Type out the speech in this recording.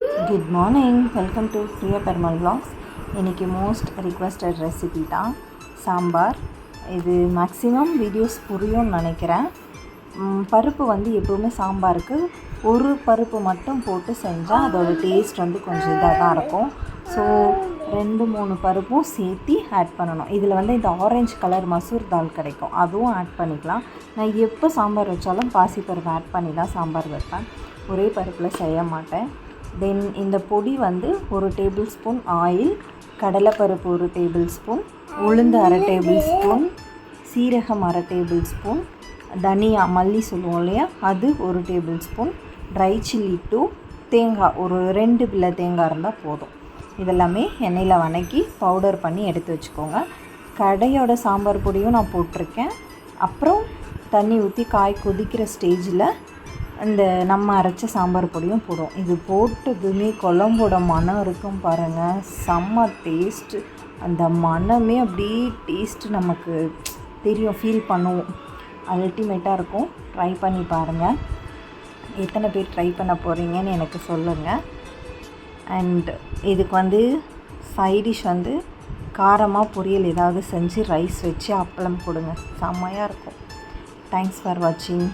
Good morning, welcome to Priya Perumal vlogs. இன்றைக்கி most requested recipe தான் சாம்பார். இது மேக்ஸிமம் வீடியோஸ் புரியும்னு நினைக்கிறேன். பருப்பு எப்போவுமே சாம்பாருக்கு ஒரு பருப்பு மட்டும் போட்டு செஞ்சால் அதோடய டேஸ்ட் கொஞ்சம் இதாக தான் இருக்கும். ஸோ 2-3 பருப்பும் சேர்த்து ஆட் பண்ணணும். இதில் இந்த ஆரஞ்சு கலர் மசூர் தால் கிடைக்கும், அதுவும் ஆட் பண்ணிக்கலாம். நான் எப்போ சாம்பார் வச்சாலும் பாசிப்பருப்பு ஆட் பண்ணி தான் சாம்பார் வைப்பேன், ஒரே பருப்பில் செய்ய மாட்டேன். தென் இந்த பொடி 1 டேபிள் ஸ்பூன் ஆயில், கடலைப்பருப்பு 1 டேபிள் ஸ்பூன், உளுந்து 1/2 டேபிள் ஸ்பூன், சீரகம் 1/2 டேபிள் ஸ்பூன், தனியா மல்லி சொல்லுவோம் இல்லையா, அது 1 டேபிள் ஸ்பூன், ட்ரை சில்லி 2, தேங்காய் ஒரு 2 பிள்ளை தேங்காய் இருந்தால் போதும். இதெல்லாமே எண்ணெயில் வதக்கி பவுடர் பண்ணி எடுத்து வச்சுக்கோங்க. கடையோட சாம்பார் பொடியும் நான் போட்டிருக்கேன். அப்புறம் தண்ணி ஊற்றி காய் கொதிக்கிற ஸ்டேஜில் இந்த நம்ம அரைச்ச சாம்பார் பொடியும் போடுவோம். இது போட்டதுமே குழம்போட மனம் இருக்கும் பாருங்கள், செம்ம டேஸ்ட்டு. அந்த மனமே அப்படியே டேஸ்ட்டு நமக்கு தெரியும், ஃபீல் பண்ணுவோம். அல்டிமேட்டாக இருக்கும். ட்ரை பண்ணி பாருங்கள். எத்தனை பேர் ட்ரை பண்ண போகிறீங்கன்னு எனக்கு சொல்லுங்கள். அண்ட் இதுக்கு சைடிஷ் காரமாக பொரியல் ஏதாவது செஞ்சு ரைஸ் வச்சு அப்பளம் கொடுங்க, செம்மையாக இருக்கும். தேங்க்ஸ் ஃபார் வாட்சிங்.